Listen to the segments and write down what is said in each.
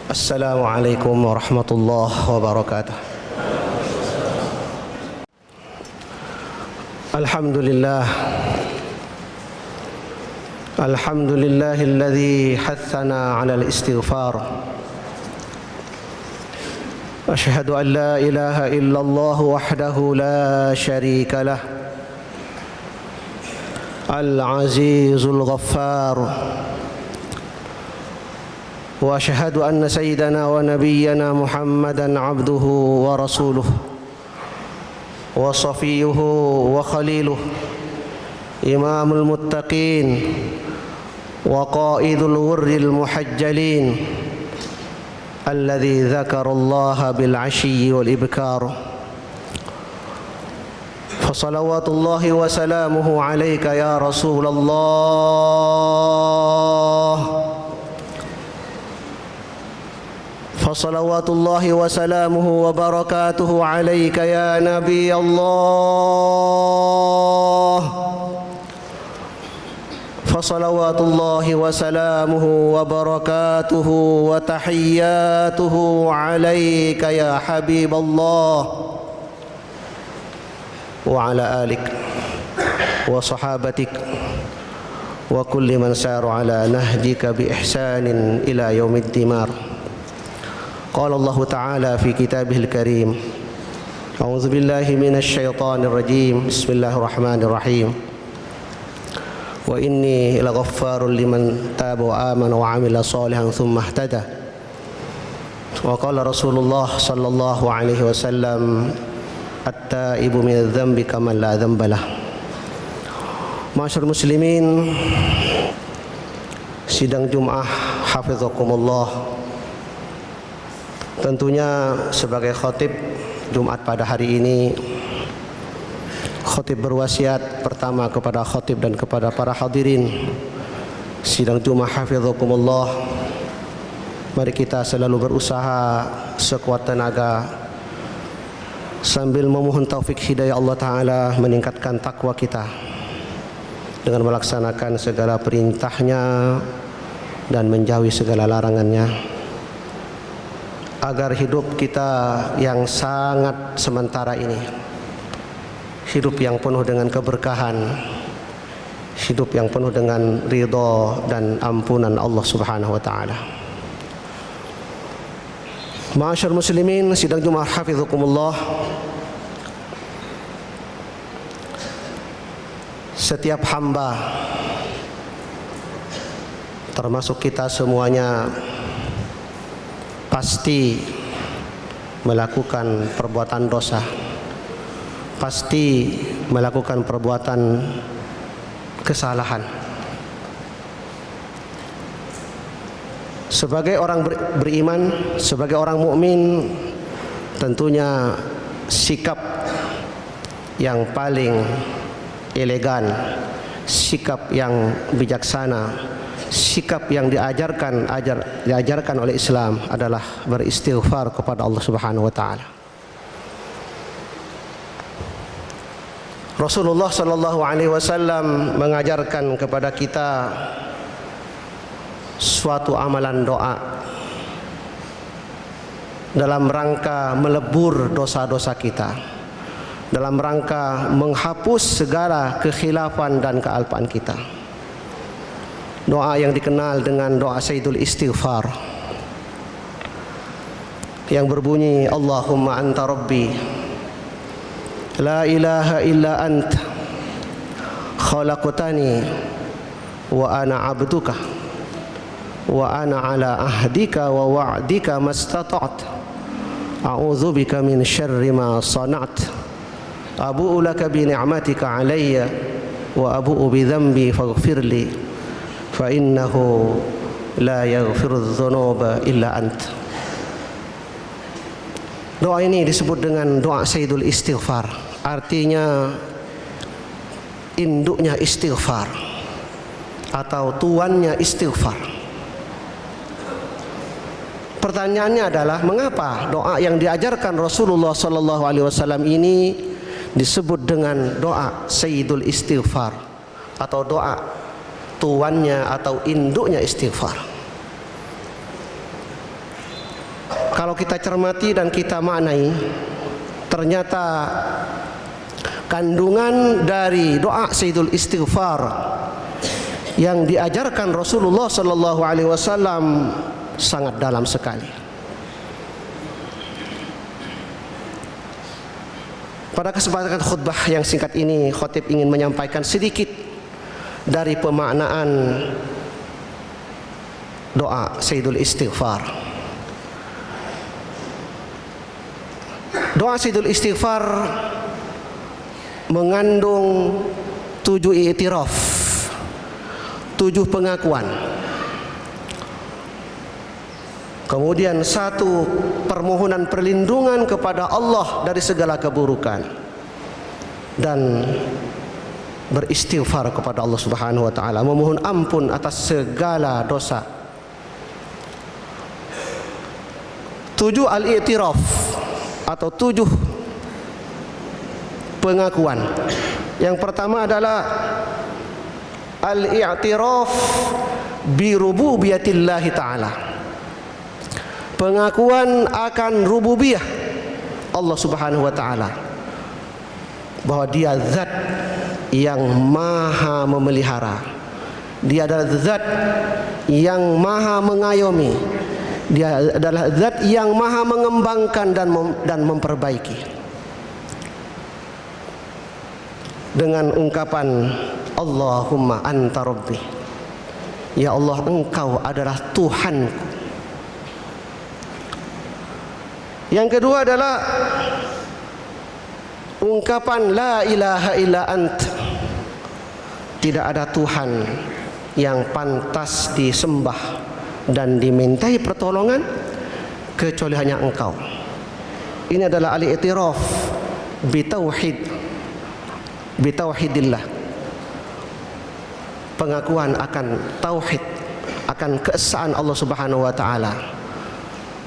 Assalamualaikum warahmatullahi wabarakatuh. Alhamdulillahilladzi hathana 'alal istighfar. Asyhadu an la ilaha illallah wahdahu la syarika lah. Al-Azizul Ghaffar. Wa asyhadu anna sayyidana wa nabiyyana Muhammadan abduhu wa rasuluhu wa safiyuhu wa khaliluhu imamul muttaqin wa qaidul ghurril muhajjalin alladhi dzakarallaha bil 'ashyi wal ibkar. Fa salawatullahi wa salamuhu 'alaika ya Rasulullah. فصلوات الله وسلامه وبركاته عليك يا نبي الله. فصلوات الله وسلامه وبركاته وتحياته عليك يا حبيب الله وعلى آلك وصحابتك وكل من سار على نهجك بإحسان إلى يوم الدمار. قال الله تعالى في كتابه الكريم: أعوذ بالله من الشيطان الرجيم. بسم الله الرحمن الرحيم. وإني لغفار لمن تاب وآمن وعمل صالحا ثم اهتدى. وقال رسول الله صلى الله عليه وسلم: التائب من الذنب كمن لا ذنب له. Ma'asyiral muslimin, sidang Jumat hafizakumullah. Tentunya sebagai khatib Jumat pada hari ini, khatib berwasiat pertama kepada khatib dan kepada para hadirin sidang Jumat hafizakumullah. Mari kita selalu berusaha sekuat tenaga sambil memohon taufik hidayah Allah Ta'ala, meningkatkan takwa kita dengan melaksanakan segala perintahnya dan menjauhi segala larangannya, agar hidup kita yang sangat sementara ini, hidup yang penuh dengan keberkahan, hidup yang penuh dengan ridha dan ampunan Allah Subhanahu wa taala. Ma'asyiral muslimin, sidang Jumat hafizakumullah. Setiap hamba, termasuk kita semuanya, pasti melakukan perbuatan dosa, pasti melakukan perbuatan kesalahan. Sebagai orang beriman, sebagai orang mukmin, tentunya sikap yang paling elegan, sikap yang bijaksana, sikap yang diajarkan oleh Islam adalah beristighfar kepada Allah Subhanahu wa taala. Rasulullah sallallahu alaihi wasallam mengajarkan kepada kita suatu amalan doa dalam rangka melebur dosa-dosa kita, dalam rangka menghapus segala kekhilafan dan kealpaan kita. Doa yang dikenal dengan doa Sayyidul Istighfar, yang berbunyi: Allahumma anta rabbi la ilaha illa anta khalaqtani wa ana abduka wa ana ala ahdika wa wa'dika mastata'tu a'udzu bika min syarri ma sana'tu abu'u laka bi ni'matika alayya wa abu'u bi dhanbi faghfirli fa innahu la yaghfirudz dzunuba illa ant. Doa ini disebut dengan doa Sayyidul Istighfar, artinya induknya istighfar atau tuannya istighfar. Pertanyaannya adalah, mengapa doa yang diajarkan Rasulullah sallallahu alaihi wasallam ini disebut dengan doa Sayyidul Istighfar atau doa tuannya atau induknya istighfar? kalau kita cermati dan kita maknai, ternyata kandungan dari doa Sayyidul Istighfar yang diajarkan Rasulullah sallallahu alaihi wasallam sangat dalam sekali. Pada kesempatan khutbah yang singkat ini, khatib ingin menyampaikan sedikit dari pemaknaan doa Sayyidul Istighfar. Doa Sayyidul Istighfar mengandung 7 i'tiraf, 7 pengakuan. Kemudian 1 permohonan perlindungan kepada Allah dari segala keburukan dan beristighfar kepada Allah Subhanahu wa taala, memohon ampun atas segala dosa. 7 al-i'tiraf atau 7 pengakuan. Yang pertama adalah al-i'tiraf bi rububiyatillah ta'ala, pengakuan akan rububiyah Allah Subhanahu wa taala, bahwa dia zat yang maha memelihara, dia adalah zat yang maha mengayomi, dia adalah zat yang maha mengembangkan dan memperbaiki. Dengan ungkapan Allahumma anta rabbi, ya Allah, engkau adalah Tuhanku. Yang kedua adalah ungkapan la ilaha illa ant, tidak ada Tuhan yang pantas disembah dan dimintai pertolongan kecuali hanya Engkau. Ini adalah al-i'tiraf bitauhidillah, pengakuan akan tauhid, akan keesaan Allah Subhanahu wa taala,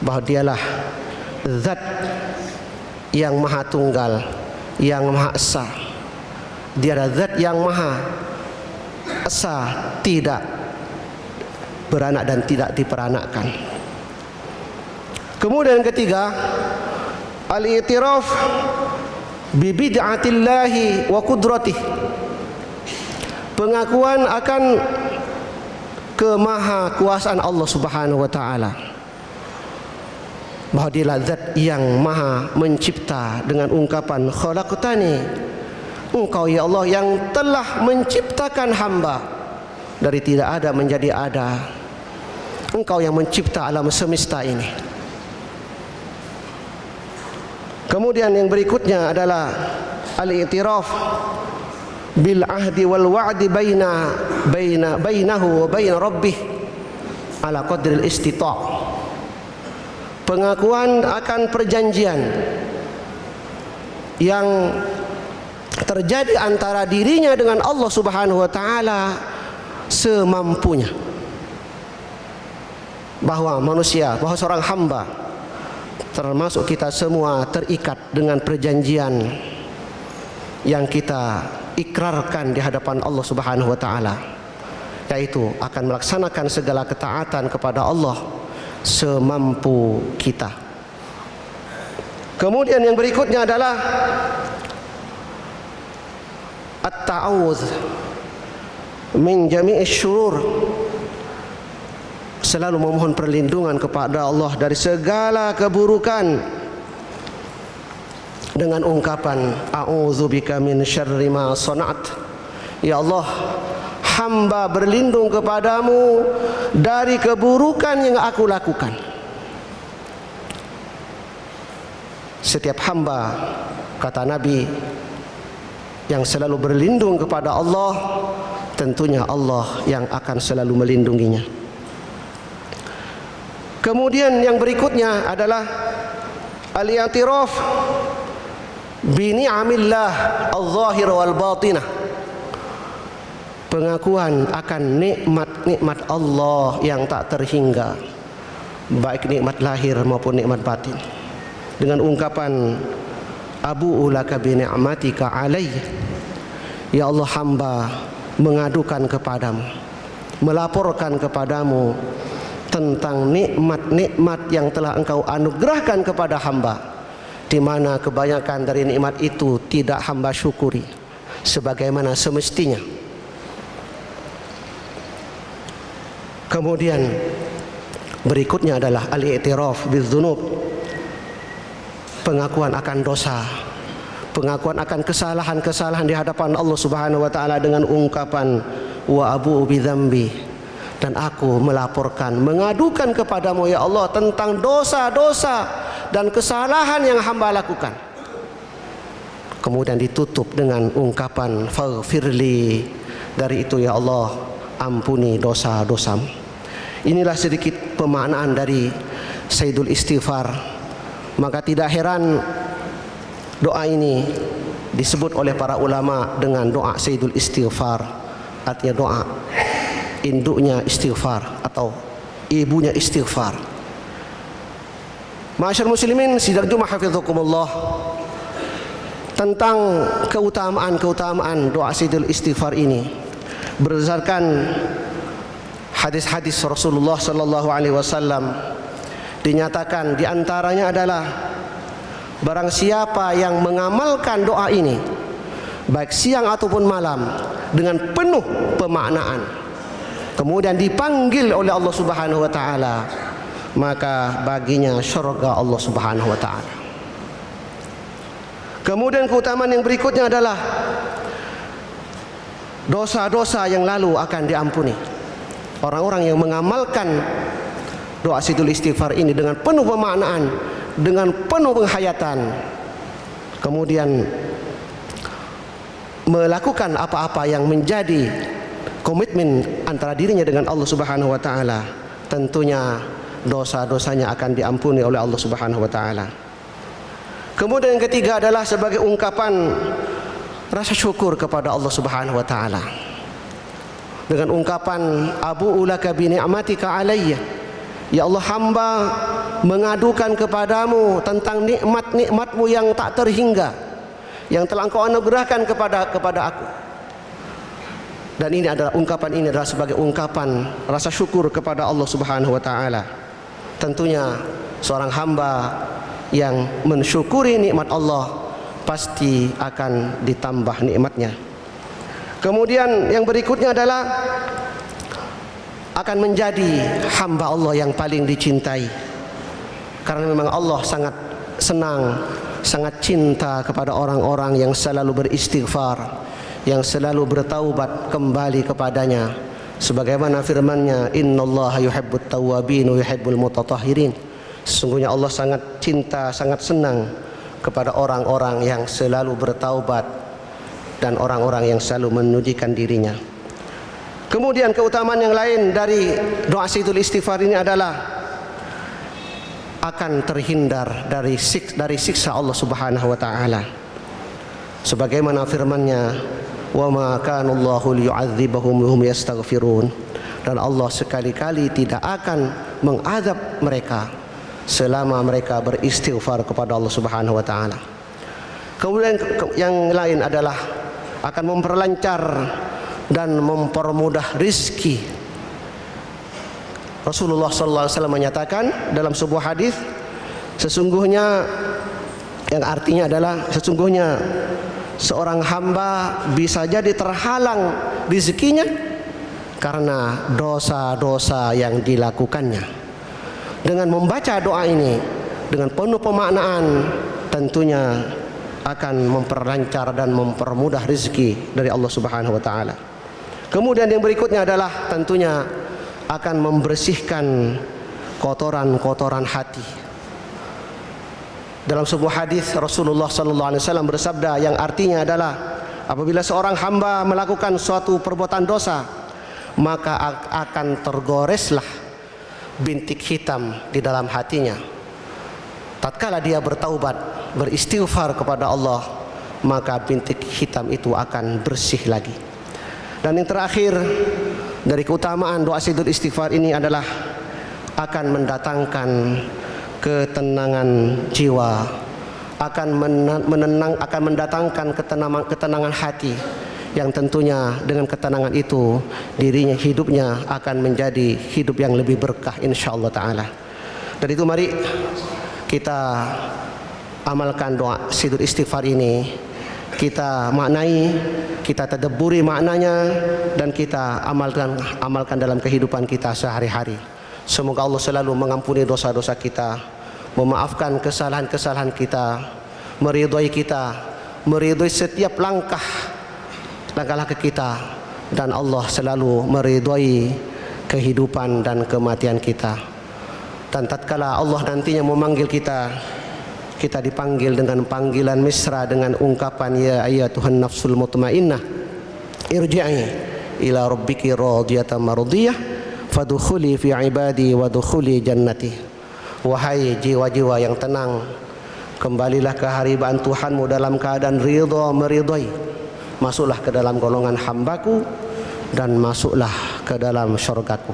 bahwa dialah zat yang maha tunggal, yang maha esa. Dia adalah zat yang maha esa, tidak beranak dan tidak diperanakkan. Kemudian yang ketiga, al-i'tiraf bi bid'atillahi wa qudratih, pengakuan akan kemahakuasaan Allah Subhanahu wa taala, bahwa dialah zat yang maha mencipta, dengan ungkapan khalaqtani, engkau ya Allah yang telah menciptakan hamba dari tidak ada menjadi ada. Engkau yang mencipta alam semesta ini. Kemudian yang berikutnya adalah al-i'tiraf bil ahdi wal wa'di bainahu wa bain rabbih ala qadril istita', pengakuan akan perjanjian yang terjadi antara dirinya dengan Allah Subhanahu wa taala semampunya, bahwa manusia, bahwa seorang hamba, termasuk kita semua, terikat dengan perjanjian yang kita ikrarkan di hadapan Allah Subhanahu wa taala, yaitu akan melaksanakan segala ketaatan kepada Allah semampu kita. Kemudian yang berikutnya adalah at-ta'awudz min jami'is syurur, selalu memohon perlindungan kepada Allah dari segala keburukan dengan ungkapan a'udzubika min syarri ma sana'at, ya Allah, hamba berlindung kepadamu dari keburukan yang aku lakukan. Setiap hamba, kata Nabi, yang selalu berlindung kepada Allah, tentunya Allah yang akan selalu melindunginya. Kemudian yang berikutnya adalah al-i'tiraf bi ni'amillah al-zahir wal batinah, pengakuan akan nikmat-nikmat Allah yang tak terhingga, baik nikmat lahir maupun nikmat batin, dengan ungkapan abu'u laka bi ni'matika alayya, ya Allah, hamba mengadukan kepadamu, melaporkan kepadamu tentang nikmat-nikmat yang telah Engkau anugerahkan kepada hamba, di mana kebanyakan dari nikmat itu tidak hamba syukuri sebagaimana semestinya. Kemudian berikutnya adalah al-i'tiraf bidzunub, pengakuan akan dosa, pengakuan akan kesalahan-kesalahan di hadapan Allah Subhanahu wa taala dengan ungkapan wa abu bidzambi, dan aku melaporkan, mengadukan kepadamu ya Allah tentang dosa-dosa dan kesalahan yang hamba lakukan. Kemudian ditutup dengan ungkapan faghfirli, dari itu ya Allah ampuni dosa-dosamu. Inilah sedikit pemaknaan dari Sayyidul Istighfar. Maka tidak heran doa ini disebut oleh para ulama dengan doa Sayyidul Istighfar, artinya doa induknya istighfar atau ibunya istighfar. Ma'asyar muslimin sidang Jumat hafizakumullah, tentang keutamaan doa Sayyidul Istighfar ini berdasarkan hadis-hadis Rasulullah sallallahu alaihi wasallam dinyatakan di antaranya adalah barang siapa yang mengamalkan doa ini baik siang ataupun malam dengan penuh pemaknaan, kemudian dipanggil oleh Allah Subhanahu wa taala, maka baginya syurga Allah Subhanahu wa taala. Kemudian keutamaan yang berikutnya adalah dosa-dosa yang lalu akan diampuni. Orang-orang yang mengamalkan doa Sayyidul Istighfar ini dengan penuh pemaknaan, dengan penuh penghayatan, kemudian melakukan apa-apa yang menjadi komitmen antara dirinya dengan Allah Subhanahu wa taala, tentunya dosa-dosanya akan diampuni oleh Allah Subhanahu wa taala. Kemudian yang ketiga adalah sebagai ungkapan rasa syukur kepada Allah Subhanahu wa taala, dengan ungkapan abu'u laka bi ni'matika alayya, ya Allah hamba mengadukan kepadamu tentang nikmat-nikmatmu yang tak terhingga yang telah Engkau anugerahkan kepada aku. Dan ini adalah ungkapan ini adalah sebagai ungkapan rasa syukur kepada Allah Subhanahu wa taala. Tentunya seorang hamba yang mensyukuri nikmat Allah pasti akan ditambah nikmatnya. Kemudian yang berikutnya adalah akan menjadi hamba Allah yang paling dicintai, karena memang Allah sangat senang, sangat cinta kepada orang-orang yang selalu beristighfar, yang selalu bertaubat kembali kepadanya, sebagaimana firman-Nya innallaha yuhibbut tawwabin wa yuhibbul mutatahhirin. Sesungguhnya Allah sangat cinta, sangat senang kepada orang-orang yang selalu bertaubat dan orang-orang yang selalu menyucikan dirinya. Kemudian keutamaan yang lain dari doa Sayyidul Istighfar ini adalah akan terhindar dari siksa Allah Subhanahu wa taala. Sebagaimana firman-Nya, "Wa ma kana Allahu liyu'adzibahum wa hum yastaghfirun." Dan Allah sekali-kali tidak akan mengadab mereka selama mereka beristighfar kepada Allah Subhanahu wa taala. Kemudian yang lain adalah akan memperlancar dan mempermudah rizki. Rasulullah sallallahu alaihi wasallam menyatakan dalam sebuah hadis, sesungguhnya, yang artinya adalah sesungguhnya seorang hamba bisa jadi terhalang rezekinya karena dosa-dosa yang dilakukannya. Dengan membaca doa ini dengan penuh pemaknaan, tentunya akan memperlancar dan mempermudah rezeki dari Allah Subhanahu wa taala. Kemudian yang berikutnya adalah tentunya akan membersihkan kotoran-kotoran hati. Dalam sebuah hadis Rasulullah sallallahu alaihi wasallam bersabda yang artinya adalah apabila seorang hamba melakukan suatu perbuatan dosa, maka akan tergoreslah bintik hitam di dalam hatinya. Tatkala dia bertaubat, beristighfar kepada Allah, maka bintik hitam itu akan bersih lagi. Dan yang terakhir dari keutamaan doa Sayyidul Istighfar ini adalah akan mendatangkan ketenangan jiwa, akan mendatangkan ketenangan hati yang tentunya dengan ketenangan itu dirinya hidupnya akan menjadi hidup yang lebih berkah insyaallah taala. Dan itu mari kita amalkan doa sujud istighfar ini, kita maknai, kita tadabburi maknanya, dan kita amalkan dalam kehidupan kita sehari-hari. Semoga Allah selalu mengampuni dosa-dosa kita, memaafkan kesalahan-kesalahan kita, meridhai kita, meridhai setiap langkah kita, dan Allah selalu meridhai kehidupan dan kematian kita. Dan tatkala Allah nantinya memanggil kita, kita dipanggil dengan panggilan mesra dengan ungkapan ya ayyatuhan nafsul mutmainnah irji'i ila rabbiki radiyatan mardiyah fadkhuli fi ibadi wadkhuli jannati. Wahai jiwa-jiwa yang tenang, kembalilah ke hambaan Tuhanmu dalam keadaan ridha meridhai. Masuklah ke dalam golongan hambaku dan masuklah ke dalam syurgaku.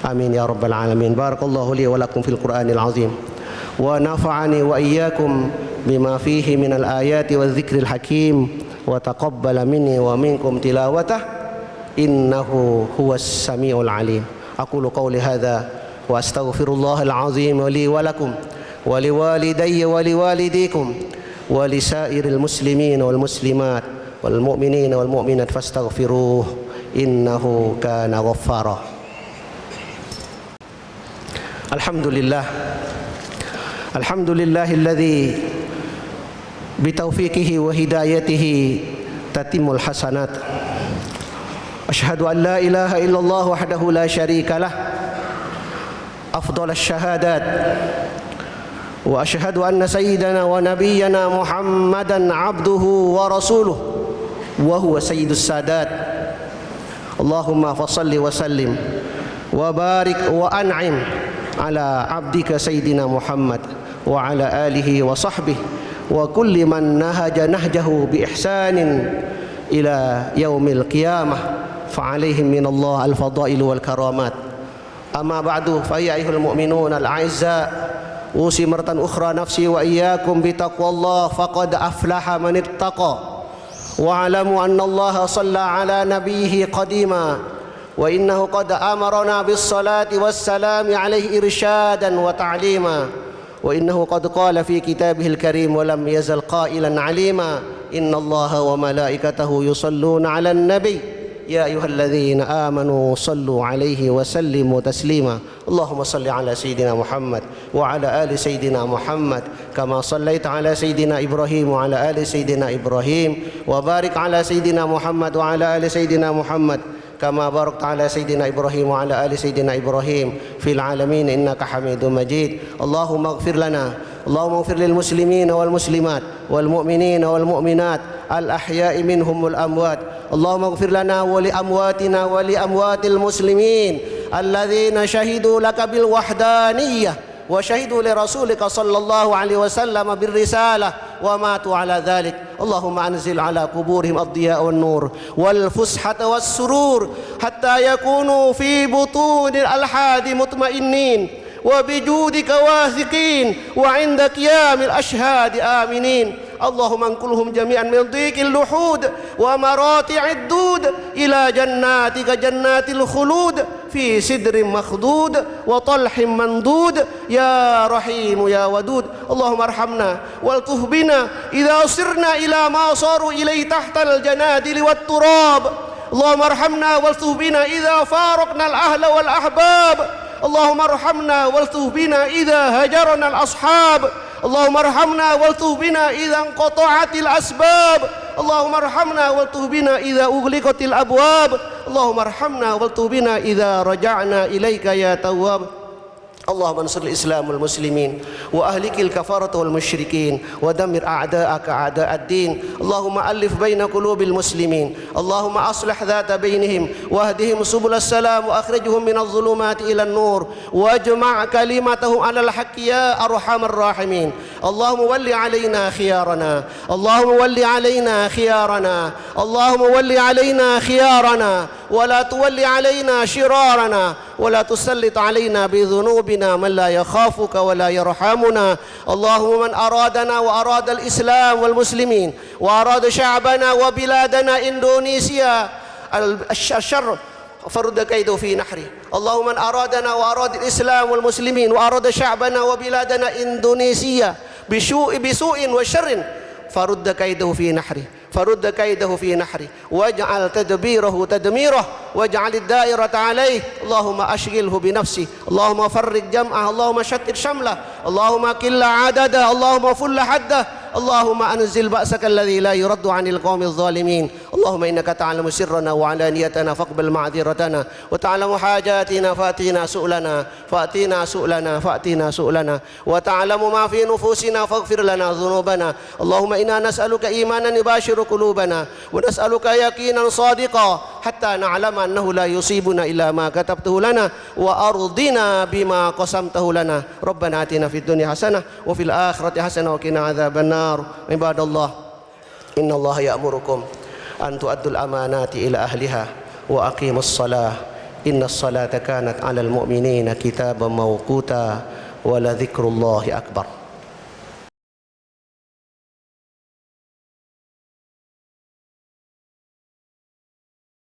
Amin ya rabbal alamin. Barakallahu li wa lakum fil Qur'anil azim wa nafa'ani wa iyyakum bima fihi minal ayati wadh-dhikril hakim wa taqabbala minni wa minkum tilawatah innahu huwas samiul alim. Aqulu qawli hadza wa astaghfirullahal azim li wa lakum wa liwalidayya wa liwalidikum wa lisairil muslimin wal muslimat wal mu'minina wal mu'minat fastaghfiruh innahu kana ghaffara. Alhamdulillah, alhamdulillahilladzi bitaufiqihi wa hidayatihi tatimul hasanat. Asyhadu an la ilaha illallah wahdahu la syarikalah afdhalas syahadat wa asyhadu anna sayyidana wa nabiyyana Muhammadan abduhu wa rasuluh wa huwa sayyidus sadat. Allahumma fassalli wa sallim wa barik wa an'im ala abdika sayyidina Muhammad wa ala alihi wa sahbihi wa kulli man nahaja nahjahu bi ihsanin ila yaumil qiyamah fa alaihim minallah al fadail wal karamat. Amma ba'du fa ya ayyuhal mu'minun al a'izza usi maratan ukhra nafsi wa iyyakum bi taqwallah faqad aflaha man ittaqa wa alamu anna Allah shalla ala nabiyhi qadima wa innahu qad amarna bis salati was salami alaihi irsyadan wa ta'lima wa innahu qad qala fi kitabihil karim wa lam yazal qailan alima innallaha wa malaikatahu yusalluna 'alan nabi ya ayyuhalladzina amanu sallu 'alaihi wa sallimu taslima. Allahumma salli 'ala sayyidina Muhammad wa 'ala ali sayyidina Muhammad kama sallaita 'ala sayyidina Ibrahim wa 'ala ali sayyidina Ibrahim wa barik 'ala sayyidina Muhammad wa 'ala ali sayyidina Muhammad كما باركت على سيدنا إبراهيم وعلى آل سيدنا إبراهيم في العالمين إنك حميد مجيد. اللهم اغفر لنا، اللهم اغفر للمسلمين والمسلمات والمؤمنين والمؤمنات الأحياء منهم والأموات. اللهم اغفر لنا ولأمواتنا ولأموات المسلمين الذين شهدوا لك بالوحدانية وشهدوا لرسولك صلى الله عليه وسلم بالرسالة وماتوا على ذلك. اللهم أنزل على قبورهم الضياء والنور والفسحة والسرور حتى يكونوا في بطون الألحاد مطمئنين وبجودك واثقين وعند قيام الأشهاد آمنين. اللهم انقلهم جميعا من ضيق اللحود ومراتع الدود إلى جناتك جنات الخلود في سدر مخضود وطلح مندود يا رحيم يا ودود. اللهم ارحمنا والطف بنا إذا صرنا إلى ما صاروا إليه تحت الجنادل والتراب. اللهم ارحمنا والطف بنا إذا فارقنا الأهل والأحباب. اللهم ارحمنا والطف بنا إذا هجرنا الأصحاب. اللهم ارحمنا والطف بنا إذا انقطعت الأسباب. اللهم ارحمنا والطف بنا إذا أغلقت الأبواب. اللهم ارحمنا والطف بنا إذا رجعنا إليك يا تواب. اللهم انصر الإسلام والمسلمين وأهلك الكفرة والمشركين ودمر أعداءك أعداء الدين. اللهم ألف بين قلوب المسلمين. اللهم أصلح ذات بينهم واهدهم سبل السلام وأخرجهم من الظلمات إلى النور واجمع كلمتهم على الحق يا أرحم الراحمين. اللهم ول علينا خيارنا اللهم ول علينا خيارنا اللهم ول علينا خيارنا ولا تول علينا شرارنا ولا تسلط علينا بذنوبنا من لا يخافك ولا يرحمنا اللهم من أرادنا وأراد الإسلام والمسلمين وأراد شعبنا وبلادنا إندونيسيا الشر فرد كيده في نحره اللهم من أرادنا وأراد الإسلام والمسلمين وأراد شعبنا وبلادنا إندونيسيا بسوء وشر فرد كيده في نحره فرد كيده في نحره واجعل تدبيره تدميره واجعل الدائرة عليه اللهم أشغله بنفسه اللهم فرق جمعه اللهم شتت شمله اللهم كل عدده اللهم فل حده اللهم أنزل بأسك الذي لا يرد عن القوم الظالمين اللهم إنك تعلم سرنا وعلانيتنا فاقبل معذرتنا وتعلم حاجاتنا فأتينا سؤلنا فأتينا سؤلنا فأتينا سؤلنا وتعلم ما في نفوسنا فاغفر لنا ذنوبنا اللهم إنا نسألك إيمانا يباشر قلوبنا ونسألك يقينا صادقا حتى نعلم أنه لا يصيبنا إلا ما كتبته لنا وأرضنا بما قسمته لنا ربنا آتنا في الدنيا حسنة وفي الآخرة حسنة وقنا عذاب النار عباد الله إن الله يأمركم أن تؤدوا الأمانات إلى أهلها وأقيموا الصلاة إن الصلاة كانت على المؤمنين كتابا موقوتا ولذكر الله أكبر